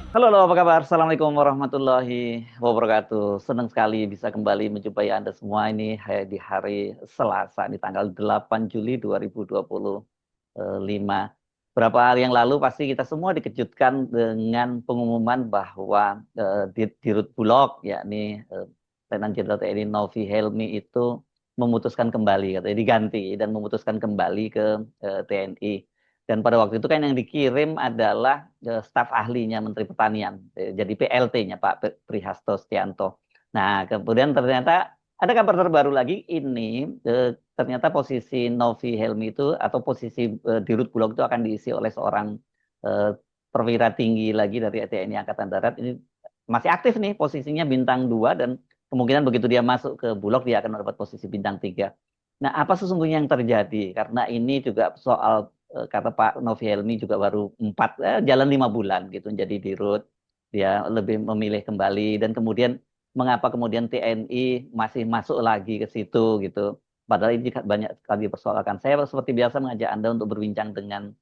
Halo, halo, apa kabar? Assalamualaikum warahmatullahi wabarakatuh. Senang sekali bisa kembali menjumpai Anda semua ini di hari Selasa, di tanggal 8 Juli 2025. Beberapa hari yang lalu pasti kita semua dikejutkan dengan pengumuman bahwa di Rut Bulog, yakni Letnan Jenderal TNI Novi Helmi itu memutuskan kembali, katanya diganti dan memutuskan kembali ke TNI. Dan pada waktu itu kan yang dikirim adalah staf ahlinya Menteri Pertanian, jadi PLT-nya Pak Prihasto Stianto. Nah, kemudian ternyata ada kabar terbaru lagi ini, ternyata posisi Novi Helmi itu atau posisi di Rut Bulog itu akan diisi oleh seorang eh, perwira tinggi lagi dari TNI Angkatan Darat. Ini masih aktif nih, posisinya bintang 2 dan kemungkinan begitu dia masuk ke Bulog dia akan mendapat posisi bintang 3. Nah, apa sesungguhnya yang terjadi? Karena ini juga soal kata Pak Novi Helmi juga baru jalan 5 bulan gitu jadi di Rut. Dia lebih memilih kembali dan kemudian mengapa kemudian TNI masih masuk lagi ke situ gitu. Padahal ini banyak sekali dipersoalkan. Saya seperti biasa mengajak Anda untuk berbincang dengan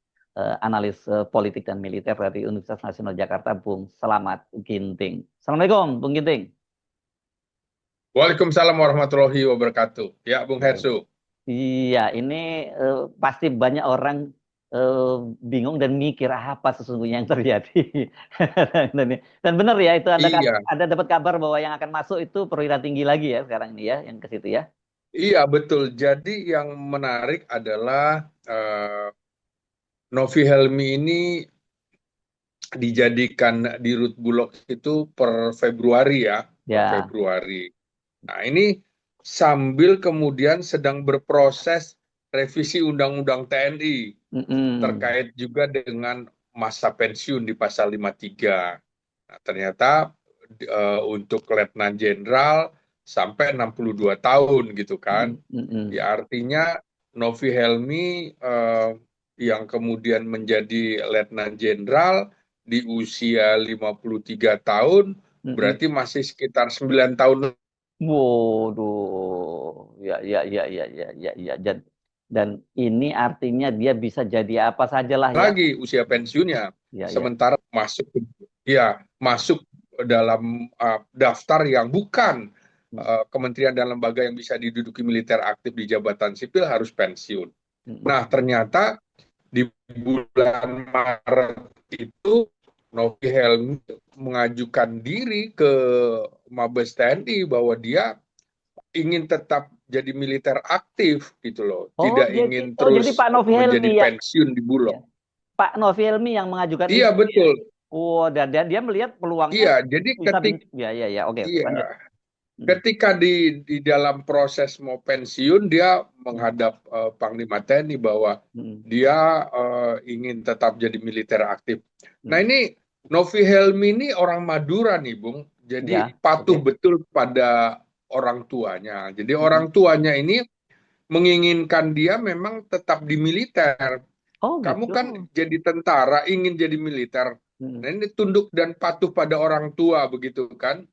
analis politik dan militer dari Universitas Nasional Jakarta, Bung Selamat Ginting. Assalamualaikum, Bung Ginting. Waalaikumsalam warahmatullahi wabarakatuh. Ya, Bung Ya. Hersu. Iya, ini pasti banyak orang eh, bingung dan mikir apa sesungguhnya yang terjadi. Dan benar ya, itu Iya, ada dapat kabar bahwa yang akan masuk itu perwira tinggi lagi ya sekarang ini ya, yang ke situ ya. iya betul. Jadi yang menarik adalah Novi Helmi ini dijadikan di Rut Bulog itu per Februari ya, per Ya. Februari. Nah, ini sambil kemudian sedang berproses revisi Undang-Undang TNI Mm-mm. terkait juga dengan masa pensiun di pasal 53. Nah, ternyata untuk Letnan Jenderal sampai 62 tahun gitu kan. Mm-mm. Mm-mm. Ya artinya Novi Helmi yang kemudian menjadi Letnan Jenderal di usia 53 tahun Mm-mm. berarti masih sekitar 9 tahun Waduh, ya, ya, ya, ya, ya, ya, ya. Dan ini artinya dia bisa jadi apa sajalah ya. lagi usia pensiunnya. Ya, ya. Sementara masuk dalam daftar yang bukan kementerian dan lembaga yang bisa diduduki militer aktif di jabatan sipil harus pensiun. Mm-mm. Nah, ternyata di bulan Maret itu Novi Helmi mengajukan diri ke Mabes TNI bahwa dia ingin tetap jadi militer aktif gitu loh, tidak ingin Jadi terus Pak Novi menjadi Helmi yang pensiun di Bulog. ya. Pak Novi Helmi yang mengajukan Iya itu ya. betul. Oh, dan dia melihat peluangnya Iya, jadi bisa ya, ya, ya. Oke, oke, iya, lanjut. Mm, ketika di dalam proses mau pensiun dia mm, menghadap Panglima TNI bahwa mm, dia ingin tetap jadi militer aktif. Nah, mm. ini Novi Helmi ini orang Madura nih, Bung. Jadi Ya, patuh oke. betul pada orang tuanya. Jadi orang Mm-mm. tuanya ini menginginkan dia memang tetap di militer. Oh, Kamu gitu. kan jadi tentara, ingin jadi militer. Mm. Nah, ini tunduk dan patuh pada orang tua begitu kan?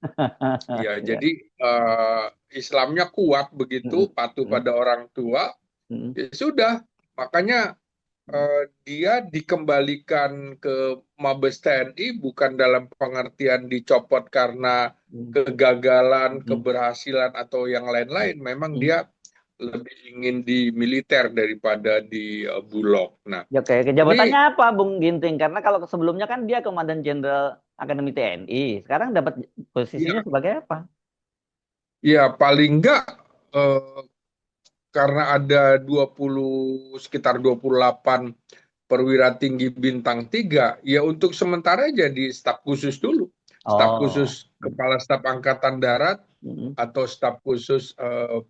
Ya, Ya. jadi eh, Islamnya kuat begitu, Mm-mm. patuh Mm-mm. pada orang tua. Mm-mm. Ya sudah, makanya dia dikembalikan ke Mabes TNI bukan dalam pengertian dicopot karena Mm-mm. kegagalan, Mm-mm. keberhasilan atau yang lain-lain. Memang Mm-mm. dia lebih ingin di militer daripada di Bulog. Nah, Ya, oke. ini Jabatannya apa, Bung Ginting? Karena kalau sebelumnya kan dia Komandan Jenderal Akademi TNI. Sekarang dapat posisinya ya, sebagai apa? ya paling enggak eh, karena ada 20 sekitar 28 perwira tinggi bintang 3 ya untuk sementara jadi staf khusus dulu. Staf Oh. khusus Kepala Staf Angkatan Darat Mm-mm. atau staf khusus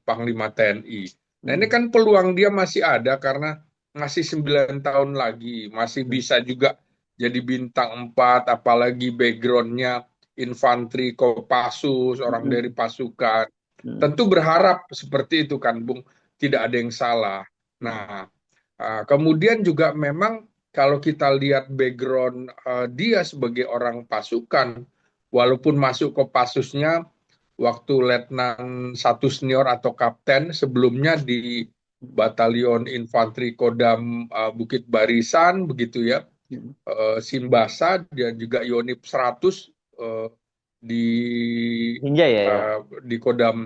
Panglima TNI. Nah, ini Mm-mm. kan peluang dia masih ada karena masih 9 tahun lagi, masih bisa juga jadi bintang 4 apalagi backgroundnya infanteri Kopassus, orang dari Mm-mm. pasukan. Mm-mm. Tentu berharap seperti itu kan, Bung. Tidak ada yang salah. Mm-mm. Nah, kemudian juga memang kalau kita lihat background dia sebagai orang pasukan, walaupun masuk Kopassusnya waktu letnan satu senior atau kapten sebelumnya di Batalion Infanteri Kodam Bukit Barisan begitu ya. Simbasa dan juga Yonif 100 di Binjai ya. di Kodam,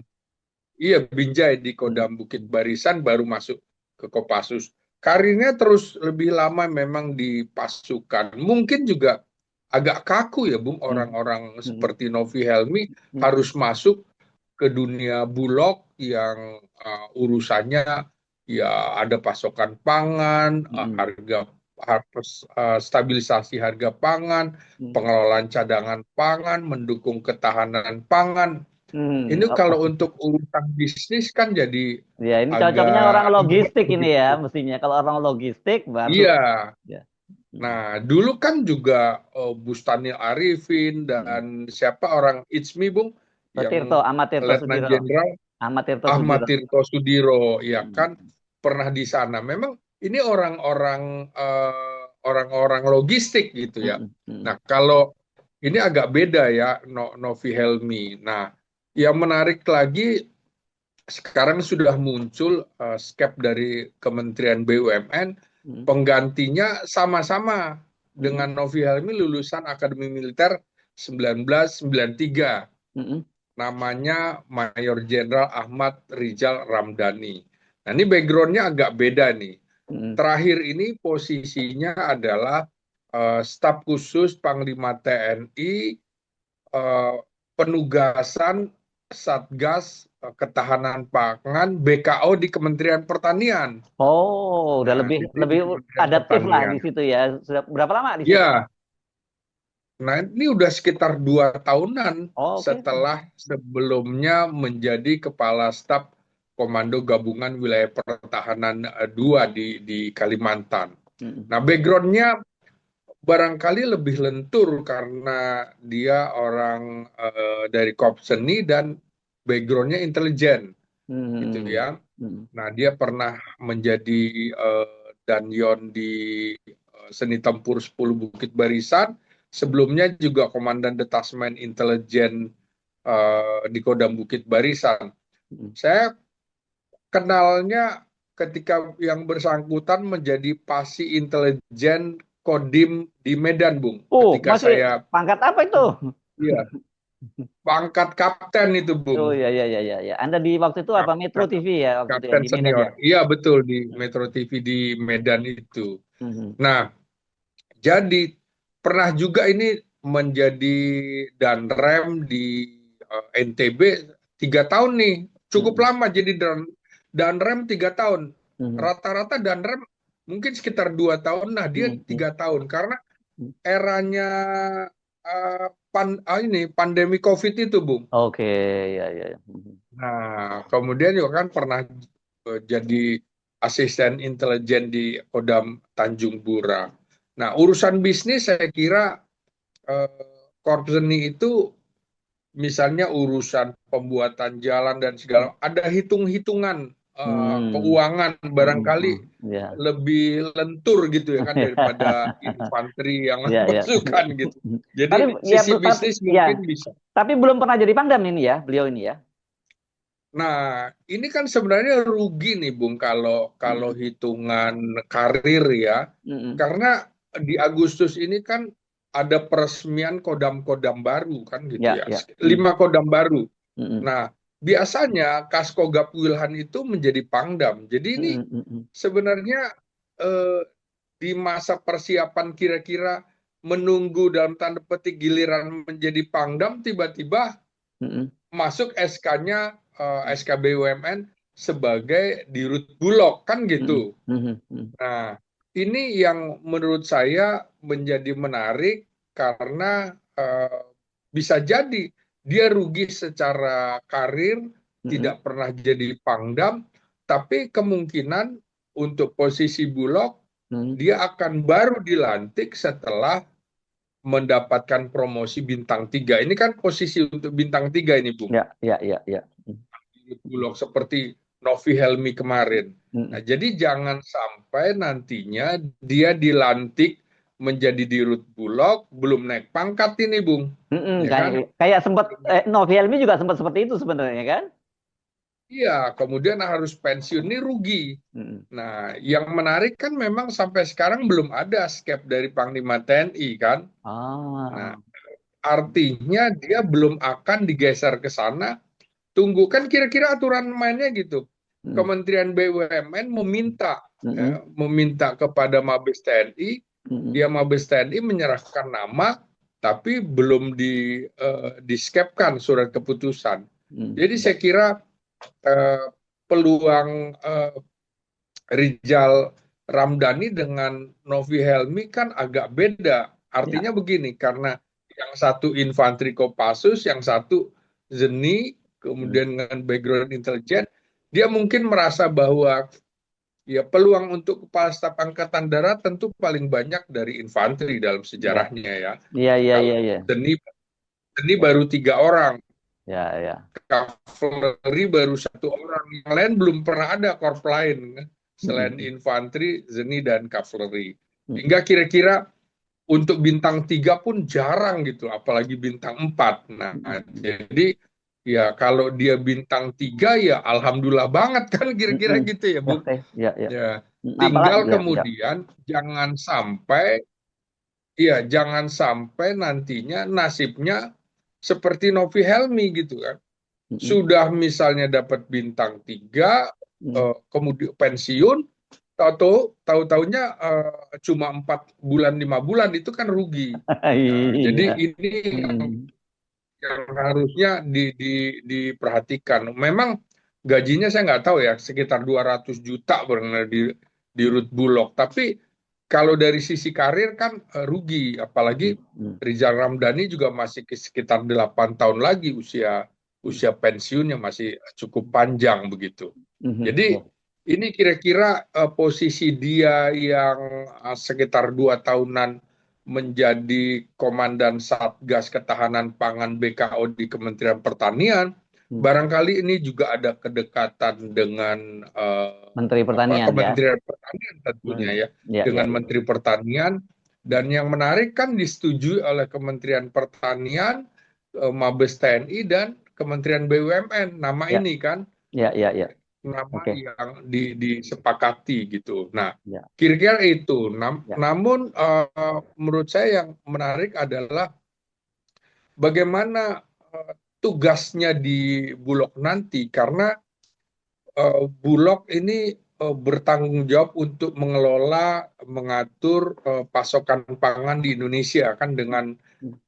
iya Binjai di Hmm. Kodam Bukit Barisan, baru masuk ke Kopassus. Karirnya terus lebih lama memang di pasukan. Mungkin juga agak kaku ya, Bung, Hmm. orang-orang Hmm. seperti Novi Helmi Hmm. harus masuk ke dunia Bulog yang urusannya ya ada pasokan pangan, Hmm. harga stabilisasi harga pangan, Hmm. pengelolaan cadangan pangan, mendukung ketahanan pangan. Hmm. Ini Oh, kalau untuk urusan bisnis kan jadi ya ini cocoknya orang agak ribet logistik ini ya, begitu. mestinya. Kalau orang logistik baru Iya. ya. Hmm. Nah, dulu kan juga Bustanil Arifin Hmm. dan siapa orang Itsmi, Bung, yang Tirto, Ahmad Tirto Letnan Sudiro. Jenderal Ahmad Tirto Ahmad Sudiro. Tirto Sudiro, ya kan, Hmm. pernah di sana. Memang ini orang-orang logistik gitu ya. Hmm. Hmm. Nah, kalau ini agak beda ya, Novi Helmi. Nah, yang menarik lagi sekarang sudah muncul skep dari Kementerian BUMN, Hmm. penggantinya sama-sama Hmm. dengan Novi Helmi, lulusan Akademi Militer 1993. Hmm. Namanya Mayor Jenderal Ahmad Rizal Ramdhani. Nah, ini backgroundnya agak beda nih. Hmm. Terakhir ini posisinya adalah staf khusus Panglima TNI, penugasan Satgas Ketahanan Pangan BKO di Kementerian Pertanian. Oh, udah Nah, lebih ini di lebih Kementerian adaptif lah Pertanian. di situ ya. Sudah berapa lama di situ? Ya, nah ini udah sekitar 2 tahunan Oh, oke. setelah sebelumnya menjadi Kepala Staf Komando Gabungan Wilayah Pertahanan 2 di Kalimantan. Hmm. Nah, backgroundnya barangkali lebih lentur karena dia orang dari Korps Seni dan backgroundnya intelijen gitu Hmm. ya. Hmm. Nah, dia pernah menjadi Danyon di Seni Tempur 10 Bukit Barisan. Sebelumnya juga Komandan Detasmen Intelijen di Kodam Bukit Barisan. Hmm. Saya kenalnya ketika yang bersangkutan menjadi Pasi Intelijen Kodim di Medan, Bung. Oh, Ketika masih saya, pangkat apa itu? iya, pangkat kapten itu, Bung. Oh, ya, ya, ya, ya, ya. Anda di waktu itu apa Metro TV ya waktu itu ya Kapten di Medan senior. ya? Iya, betul, di Hmm. Metro TV di Medan itu. Hmm. Nah, jadi pernah juga ini menjadi danrem di NTB 3 tahun nih, cukup Hmm. lama jadi danrem 3 tahun. Hmm. Rata-rata danrem mungkin sekitar 2 tahun, nah dia Hmm. Hmm. 3 tahun karena Hmm. eranya ini pandemi COVID itu, Bung. Oke, ya, ya, ya. Hmm. Nah, kemudian juga kan pernah jadi asisten intelijen di Kodam Tanjung Bura. Nah, urusan bisnis saya kira Korps Seni itu misalnya urusan pembuatan jalan dan segala, ada hitung-hitungan Hmm. keuangan Hmm. barangkali Hmm. Ya. lebih lentur gitu ya kan daripada infanteri yang Ya, ya. pasukan gitu. Tapi Jadi ya, sisi bisnis ya, mungkin bisa. tapi belum pernah jadi Pangdam ini ya, beliau ini ya. Nah, ini kan sebenarnya rugi nih, Bung, kalau kalau Hmm. hitungan karir ya. Hmm. Karena di Agustus ini kan ada peresmian kodam-kodam baru kan gitu Ya, ya. ya. Hmm. 5 kodam baru. Hmm. Nah, biasanya Kaskogab Wilhan itu menjadi Pangdam. Jadi ini Hmm. Hmm. sebenarnya eh, di masa persiapan kira-kira menunggu dalam tanda petik giliran menjadi Pangdam, tiba-tiba Hmm. masuk SK-nya SK BUMN sebagai Dirut Bulog kan Hmm. gitu. Hmm. Hmm. Nah, ini yang menurut saya menjadi menarik karena bisa jadi dia rugi secara karir, Hmm. tidak pernah jadi Pangdam, tapi kemungkinan untuk posisi Bulog Hmm. dia akan baru dilantik setelah mendapatkan promosi bintang 3. Ini kan posisi untuk bintang 3 ini, Bung. Ya, ya, ya, ya. Bulog seperti Novi Helmi kemarin. Hmm. Nah, jadi jangan sampai nantinya dia dilantik menjadi Dirut Bulog belum naik pangkat ini, Bung. Hmm. Ya Kayak kan? kayak sempat Novi Helmi juga sempat seperti itu sebenarnya kan? iya, kemudian harus pensiun ini rugi. Mm-mm. Nah, yang menarik kan memang sampai sekarang belum ada skep dari Panglima TNI kan. Nah, Ah, artinya dia belum akan digeser ke sana. Tunggu kan kira-kira aturan mainnya gitu. mm, Kementerian BUMN meminta mm-mm, meminta kepada Mabes TNI, mm-mm, dia Mabes TNI menyerahkan nama, tapi belum diskepkan surat keputusan. mm. Jadi Ya, saya kira eh, peluang Rijal Ramdhani dengan Novi Helmi kan agak beda. ya, Artinya begini, karena yang satu infanteri Kopassus, yang satu Zeni, mm. kemudian dengan background intelijen, dia mungkin merasa bahwa ya peluang untuk kepala staf angkatan darat tentu paling banyak dari infanteri dalam Ya, sejarahnya ya. iya, iya, Kalau iya, iya, Zeni ya, baru 3 orang, ya, ya. Kavaleri baru 1 orang, yang lain belum pernah ada korp lain kan? Selain Mm-mm, infanteri, Zeni dan kavaleri. mm-mm, Hingga kira-kira untuk bintang 3 pun jarang gitu, apalagi bintang 4. Nah, mm-mm. jadi ya kalau dia bintang 3 ya alhamdulillah banget kan kira-kira Mm-mm. gitu ya, Bung. Oke, ya, ya. Ya, Apalagi, tinggal ya, ya. kemudian jangan sampai nantinya nasibnya seperti Novi Helmi gitu kan. Mm-mm, Sudah misalnya dapat bintang 3, mm. kemudian pensiun, tahu-tahunya cuma 4 bulan 5 bulan, itu kan rugi. Nah, jadi Iya. ini Mm. yang harusnya diperhatikan. Memang gajinya saya nggak tahu ya, sekitar 200 juta benar di Ruth Bulog. Tapi kalau dari sisi karir kan rugi, apalagi Mm. Rizal Ramdhani juga masih sekitar 8 tahun lagi usia Mm. usia pensiunnya masih cukup panjang begitu. Mhm. Jadi Ya. ini kira-kira posisi dia yang sekitar 2 tahunan menjadi Komandan Satgas Ketahanan Pangan BKO di Kementerian Pertanian, Mm. barangkali ini juga ada kedekatan dengan Menteri Pertanian ya. Kementerian Pertanian tentunya Mm. ya, Ya, ya, dengan ya. Menteri Pertanian. Dan yang menarik kan disetujui oleh Kementerian Pertanian, Mabes TNI, dan Kementerian BUMN. Nama Ya, ini kan ya, ya, ya. nama Oke. yang disepakati gitu. Nah, Ya, kira-kira itu. ya. Namun menurut saya yang menarik adalah bagaimana tugasnya di Bulog nanti, karena Bulog ini bertanggung jawab untuk mengelola, mengatur pasokan pangan di Indonesia kan, Mm.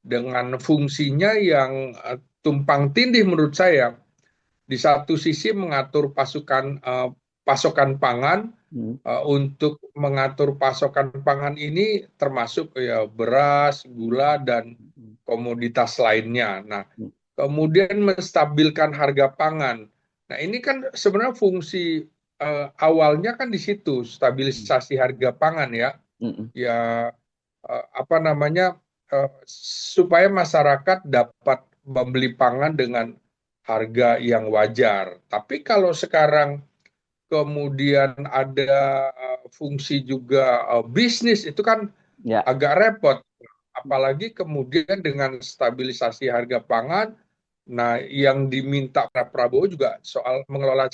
dengan fungsinya yang tumpang tindih menurut saya. Di satu sisi mengatur pasokan pangan, Mm. untuk mengatur pasokan pangan ini termasuk ya beras, gula, dan Mm. komoditas lainnya. Nah, Mm. kemudian menstabilkan harga pangan. Nah, ini kan sebenarnya fungsi awalnya kan di situ, stabilisasi harga pangan ya. Mm. Ya, apa namanya, supaya masyarakat dapat membeli pangan dengan harga yang wajar. Tapi kalau sekarang kemudian ada fungsi juga bisnis, itu kan Ya. agak repot. Apalagi kemudian dengan stabilisasi harga pangan, nah yang diminta Pak Prabowo juga soal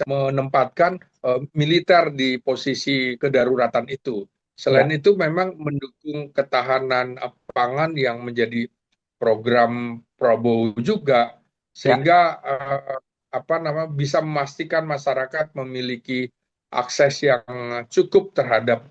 menempatkan militer di posisi kedaruratan itu. Selain Ya. itu memang mendukung ketahanan pangan yang menjadi program Prabowo juga, Ya. sehingga apa namanya, bisa memastikan masyarakat memiliki akses yang cukup terhadap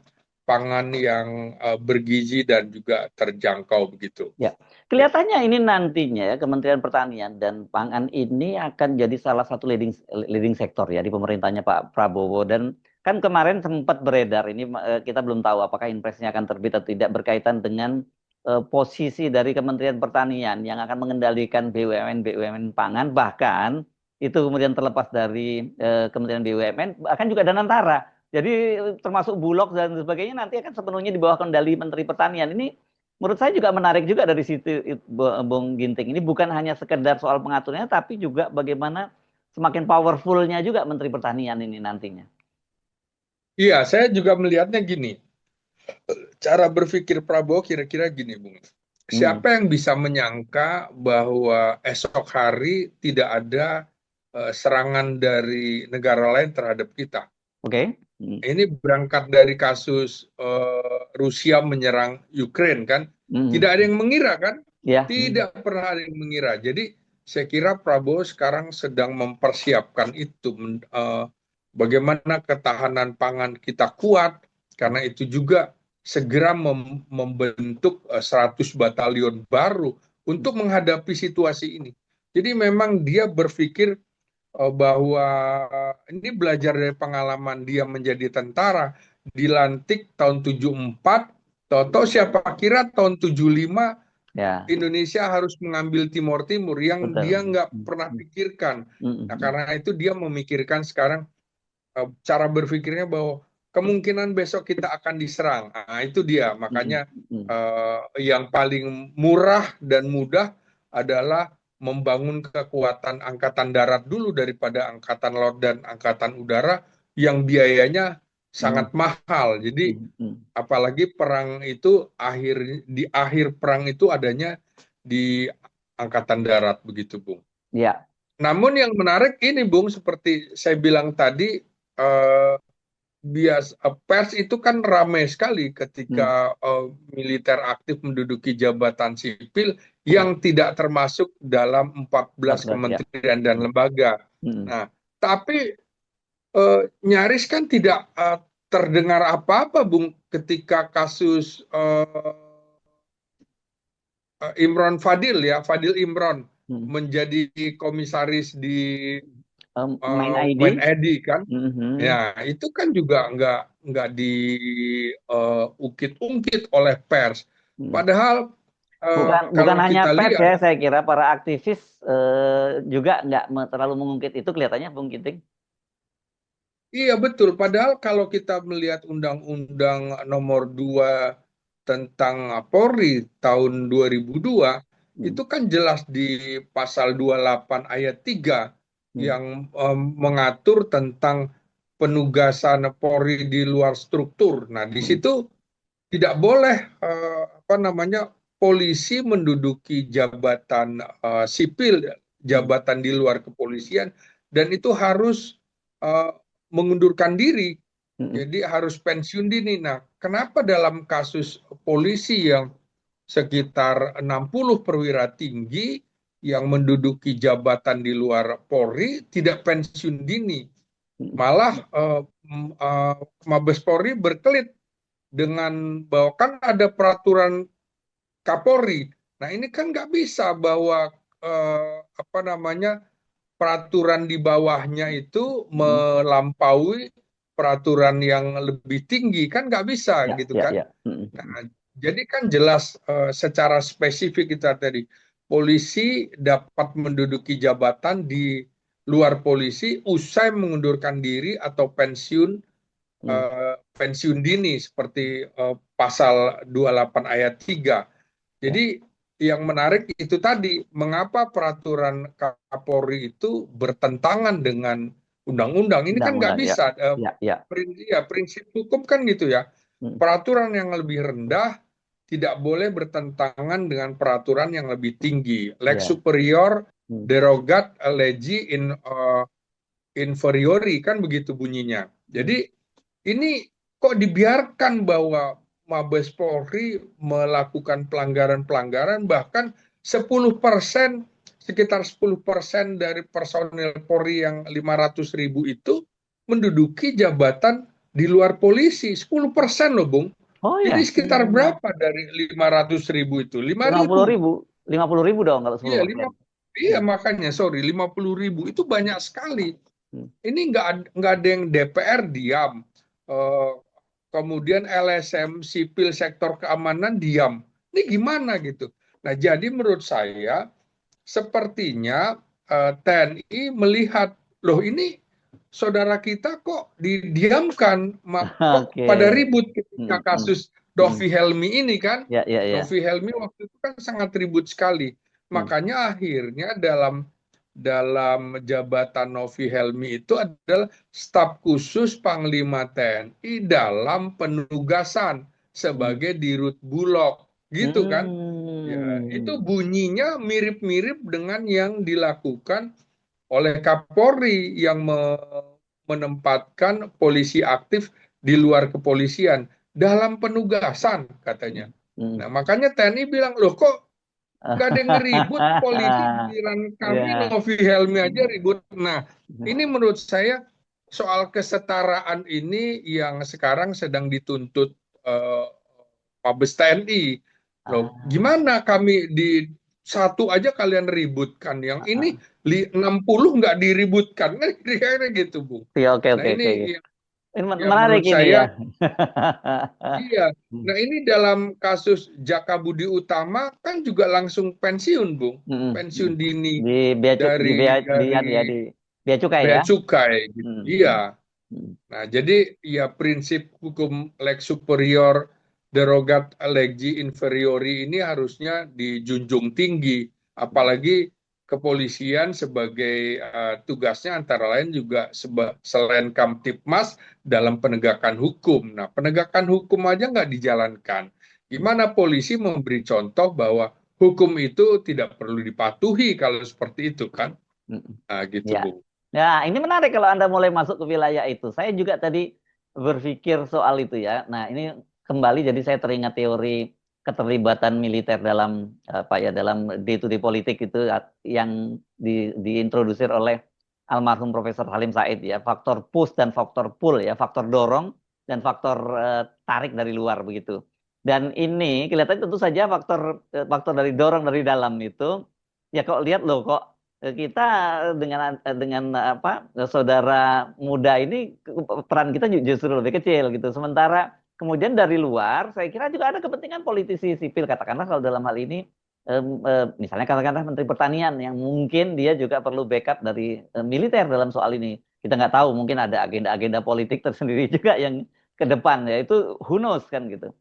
pangan yang bergizi dan juga terjangkau begitu. Ya, Ya. kelihatannya ini nantinya ya Kementerian Pertanian dan Pangan ini akan jadi salah satu leading sektor ya di pemerintahnya Pak Prabowo, dan kan kemarin sempat beredar ini, kita belum tahu apakah impresnya akan terbit atau tidak, berkaitan dengan posisi dari Kementerian Pertanian yang akan mengendalikan BUMN pangan, bahkan itu kemudian terlepas dari Kementerian BUMN, bahkan juga Danantara. Jadi termasuk Bulog dan sebagainya nanti akan sepenuhnya di bawah kendali Menteri Pertanian. Ini menurut saya juga menarik juga dari situ, Bung Ginting. Ini bukan hanya sekedar soal pengaturnya, tapi juga bagaimana semakin powerfulnya juga Menteri Pertanian ini nantinya. Iya, saya juga melihatnya gini. Cara berpikir Prabowo kira-kira gini, Bung. Hmm. Siapa yang bisa menyangka bahwa esok hari tidak ada serangan dari negara lain terhadap kita. Oke. Ini berangkat dari kasus Rusia menyerang Ukraine kan, tidak ada yang mengira kan, Ya. tidak pernah ada yang mengira. Jadi saya kira Prabowo sekarang sedang mempersiapkan itu, bagaimana ketahanan pangan kita kuat, karena itu juga segera membentuk 100 batalion baru untuk menghadapi situasi ini. Jadi memang dia berpikir bahwa ini belajar dari pengalaman dia menjadi tentara, dilantik tahun 74, tahu-tahu siapa kira tahun 75 Ya. Indonesia harus mengambil Timor Timur yang dia Betul. nggak pernah pikirkan. Nah, karena itu dia memikirkan sekarang cara berpikirnya bahwa kemungkinan besok kita akan diserang. Nah, itu dia. Makanya yang paling murah dan mudah adalah membangun kekuatan angkatan darat dulu daripada angkatan laut dan angkatan udara yang biayanya sangat mahal. Jadi apalagi perang itu di akhir perang itu adanya di angkatan darat begitu, Bung. Ya. Namun yang menarik ini, Bung, seperti saya bilang tadi, eh, pers itu kan ramai sekali ketika militer aktif menduduki jabatan sipil Ya. yang tidak termasuk dalam 14 Ya. kementerian dan lembaga. Nah, tapi nyaris kan tidak terdengar apa-apa, Bung, ketika kasus Imron Fadil ya, Fadil Imron menjadi komisaris di Main ID. WNID kan. Ya, itu kan juga nggak diungkit-ungkit oleh pers. Padahal Bukan kalau hanya kita pers lihat, ya, saya kira para aktivis juga nggak terlalu mengungkit itu kelihatannya, Bung Kiting. iya betul. Padahal kalau kita melihat Undang-Undang Nomor 2 tentang Polri tahun 2002, itu kan jelas di pasal 28 ayat 3 yang mengatur tentang penugasan Polri di luar struktur. Nah, di situ tidak boleh polisi menduduki jabatan sipil, jabatan di luar kepolisian, dan itu harus eh, mengundurkan diri, jadi harus pensiun dini. Nah, kenapa dalam kasus polisi yang sekitar 60 perwira tinggi yang menduduki jabatan di luar Polri tidak pensiun dini, malah Mabes Polri berkelit dengan bahwa kan ada peraturan Kapolri. Nah, ini kan nggak bisa bahwa peraturan di bawahnya itu melampaui peraturan yang lebih tinggi, kan nggak bisa gitu kan. Nah, jadi kan jelas secara spesifik kita tadi, polisi dapat menduduki jabatan di luar polisi usai mengundurkan diri atau pensiun dini seperti pasal 28 ayat 3. Jadi yang menarik itu tadi, mengapa peraturan Kapolri itu bertentangan dengan undang-undang. Ini kan nggak Undang-undang ya. bisa. Ya. Prinsip hukum kan gitu ya. Peraturan yang lebih rendah tidak boleh bertentangan dengan peraturan yang lebih tinggi. Lex superior derogat legi inferiori, kan begitu bunyinya. Jadi ini kok dibiarkan bahwa Mabes Polri melakukan pelanggaran-pelanggaran, bahkan 10%, sekitar 10% dari personil Polri yang 500.000 itu menduduki jabatan di luar polisi. 10% loh, Bung. Oh Jadi ya. sekitar berapa dari 500.000 itu? 50 5.000. ribu. 50 ribu dong kalau Iya, 10%. iya makanya, sorry, 50.000 itu banyak sekali. Ini nggak ada yang DPR diam, eh, kemudian LSM sipil sektor keamanan diam. Ini gimana gitu? Nah, jadi menurut saya sepertinya TNI melihat, loh ini saudara kita kok didiamkan, kok pada ribut ketika kasus Dovi Helmi ini kan. Dovi Helmi waktu itu kan sangat ribut sekali. Makanya akhirnya dalam jabatan Novi Helmi itu adalah staf khusus Panglima TNI dalam penugasan sebagai Dirut Bulog, gitu kan? Ya, itu bunyinya mirip-mirip dengan yang dilakukan oleh Kapolri yang menempatkan polisi aktif di luar kepolisian dalam penugasan katanya. Hmm. Nah, makanya TNI bilang, loh kok nggak ada yang ngeribut polisi, giliran kami Ya. Novi Helmi aja ribut. Nah, ini menurut saya soal kesetaraan ini yang sekarang sedang dituntut eh, Mabes TNI. Loh, Ah, gimana kami di satu aja kalian ributkan, yang ini ah. 60 nggak diributkan, kan kira-kira gitu, Bung. Oke, oke, Nah, oke, oke. ini Ini yang menarik menurut ini ya. saya, iya. Nah, ini dalam kasus Jaka Budi Utama kan juga langsung pensiun, Bung. Mm, Pensiun mm. dini Di bea cu- di bea di anu ya, dari di bea cukai bea ya. cukai gitu. Mm, mm, Iya. mm. Nah, jadi ya prinsip hukum lex superior derogat legis inferiori ini harusnya dijunjung tinggi, apalagi kepolisian sebagai tugasnya antara lain juga selain Kamtipmas dalam penegakan hukum. Nah, penegakan hukum aja nggak dijalankan. Gimana polisi memberi contoh bahwa hukum itu tidak perlu dipatuhi kalau seperti itu kan? Mm, mm. Nah, gitu, Ya. Bung. Nah, ini menarik kalau Anda mulai masuk ke wilayah itu. Saya juga tadi berpikir soal itu ya. Nah, ini kembali jadi saya teringat teori keterlibatan militer dalam apa ya, dalam day to day politik itu yang diintrodusir oleh almarhum Profesor Halim Said ya. Faktor push dan faktor pull ya, faktor dorong dan faktor tarik dari luar begitu. Dan ini kelihatannya tentu saja faktor dari dorong dari dalam itu ya, kok lihat loh, kok kita dengan apa, saudara muda ini peran kita justru lebih kecil gitu. Sementara kemudian dari luar saya kira juga ada kepentingan politisi sipil, katakanlah kalau dalam hal ini misalnya katakanlah Menteri Pertanian yang mungkin dia juga perlu backup dari militer dalam soal ini. Kita nggak tahu, mungkin ada agenda-agenda politik tersendiri juga yang ke depan ya, itu who knows kan gitu.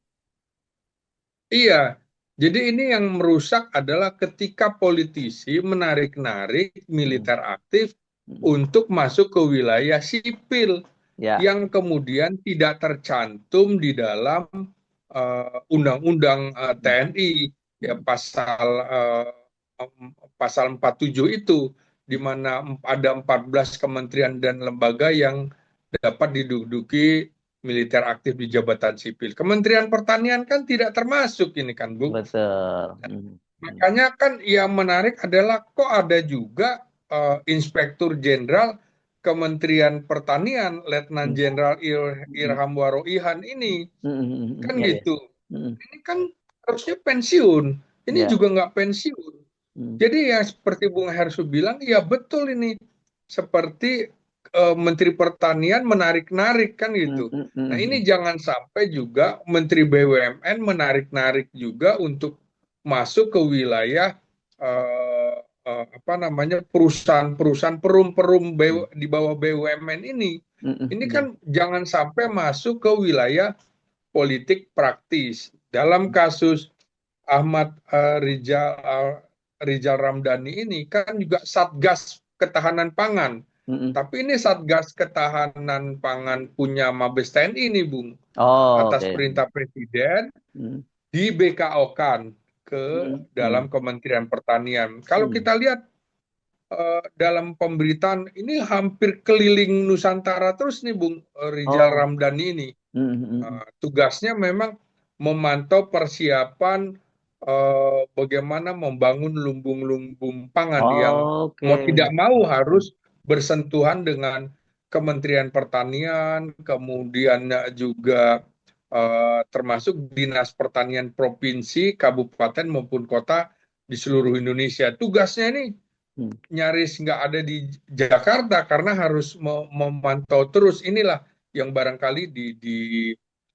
Iya, jadi ini yang merusak adalah ketika politisi menarik-narik Hmm, militer aktif hmm. untuk masuk ke wilayah sipil Ya, yang kemudian tidak tercantum di dalam undang-undang hmm, TNI, ya hmm. pasal 47 itu, di mana ada 14 kementerian dan lembaga yang dapat diduduki militer aktif di jabatan sipil. Kementerian Pertanian kan tidak termasuk ini kan, Bung. Betul. Hmm, hmm. Makanya kan yang menarik adalah kok ada juga Inspektur Jenderal Kementerian Pertanian, Letnan Hmm, Jenderal hmm. Irham Waroihan ini, kan Ya, ya. gitu. Mm, Ini kan harusnya pensiun, ini ya. juga nggak pensiun. Mm, Jadi ya seperti Bung Hersu bilang, ya betul ini. Seperti Menteri Pertanian menarik-narik kan mm, gitu. mm, Nah ini mm, jangan sampai juga Menteri BUMN menarik-narik juga untuk masuk ke wilayah apa namanya, perusahaan-perusahaan perum-perum mm, di bawah BUMN ini. Ini ya. kan jangan sampai masuk ke wilayah politik praktis. Dalam kasus Ahmad Rizal Ramdhani ini kan juga Satgas Ketahanan Pangan. Mm. Tapi ini Satgas Ketahanan Pangan punya Mabes TNI ini, Bung. Oh, Atas oke. perintah Presiden Mm, di BKO-kan ke mm, dalam mm, Kementerian Pertanian. Kalau mm. kita lihat dalam pemberitaan ini hampir keliling Nusantara terus nih, Bung, Rizal Oh, Ramdhani ini. mm, mm, mm. Tugasnya memang memantau persiapan bagaimana membangun lumbung-lumbung pangan yang Oke. mau tidak mau harus bersentuhan dengan Kementerian Pertanian, kemudian juga termasuk Dinas Pertanian Provinsi, Kabupaten maupun kota di seluruh Indonesia. Tugasnya ini Mm, nyaris nggak ada di Jakarta karena harus memantau terus. Inilah yang barangkali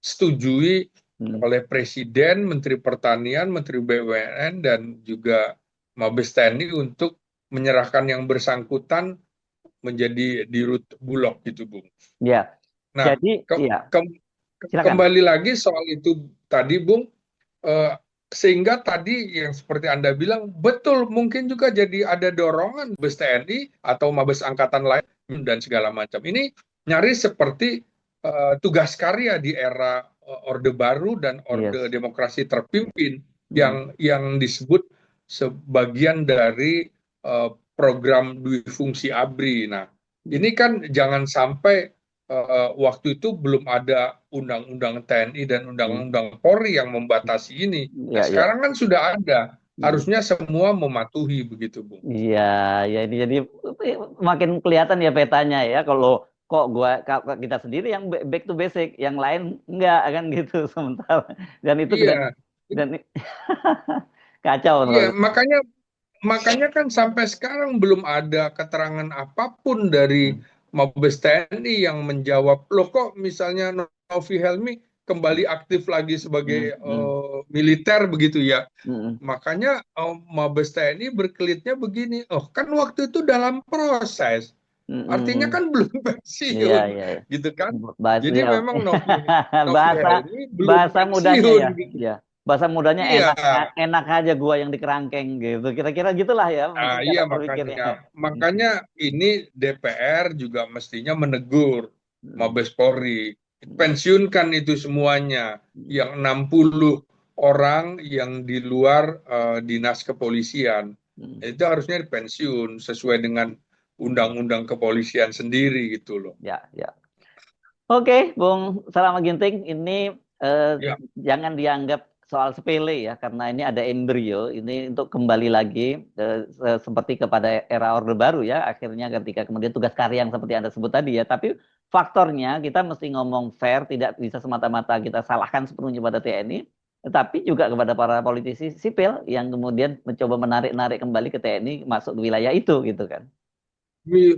disetujui mm. oleh Presiden, Menteri Pertanian, Menteri BUMN, dan juga Mabes TNI untuk menyerahkan yang bersangkutan menjadi dirut Bulog gitu, Bung. Ya. Nah, Jadi, ya, silakan. kembali lagi soal itu tadi, Bung. Eh, Sehingga tadi yang seperti Anda bilang, betul mungkin juga jadi ada dorongan Mabes TNI atau Mabes Angkatan lain dan segala macam. Ini nyaris seperti tugas karya di era Orde Baru dan Orde Yes. Demokrasi Terpimpin Mm, yang disebut sebagian dari uh, program dui fungsi ABRI. Nah, ini kan jangan sampai waktu itu belum ada undang-undang TNI dan undang-undang Polri yang membatasi ini. Nah, Ya, ya. sekarang kan sudah ada. Hmm. Harusnya semua mematuhi begitu, Bung. Iya, ya ini jadi makin kelihatan ya petanya ya. Kalau kok kita sendiri yang back to basic, yang lain enggak kan gitu sementara. Dan itu Iya, dan kacau iya, menurut. makanya makanya kan sampai sekarang belum ada keterangan apapun dari Hmm, Mabes TNI yang menjawab, loh kok misalnya Novi Helmi kembali aktif lagi sebagai hmm, hmm, militer begitu ya. hmm, Makanya Mabes TNI berkelitnya begini, oh kan waktu itu dalam proses, hmm, artinya hmm. kan belum Iya, pensiun, iya, iya. gitu kan. Bahasa Jadi ya, memang Novi bahasa Helmi belum bahasa mudanya pensiun, ya. gitu. Ya. Bahasa mudanya Iya. enak enak aja gua yang dikerangkeng gitu. Kira-kira gitulah ya mungkin Nah, cara iya berpikirnya. makanya makanya ini DPR juga mestinya menegur Hmm, Mabes Polri, hmm, pensiunkan itu semuanya hmm, yang 60 orang yang di luar dinas kepolisian. hmm. Itu harusnya dipensiun sesuai dengan undang-undang kepolisian sendiri gitu loh. Ya, ya. Oke, Bung Salama Ginting, ini eh, Ya, jangan dianggap soal sepele ya, karena ini ada embrio, ini untuk kembali lagi seperti kepada era Orde Baru ya, akhirnya ketika kemudian tugas karya yang seperti Anda sebut tadi ya, tapi faktornya kita mesti ngomong fair, tidak bisa semata-mata kita salahkan sepenuhnya pada TNI, tetapi juga kepada para politisi sipil yang kemudian mencoba menarik-narik kembali ke TNI masuk ke wilayah itu gitu kan.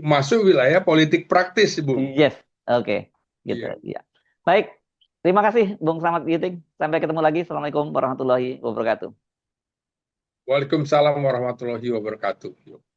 masuk wilayah politik praktis, Bung. Yes, oke, gitu Iya. ya. Baik, terima kasih Bung Slamet Giting. Sampai ketemu lagi. Assalamualaikum warahmatullahi wabarakatuh. Waalaikumsalam warahmatullahi wabarakatuh.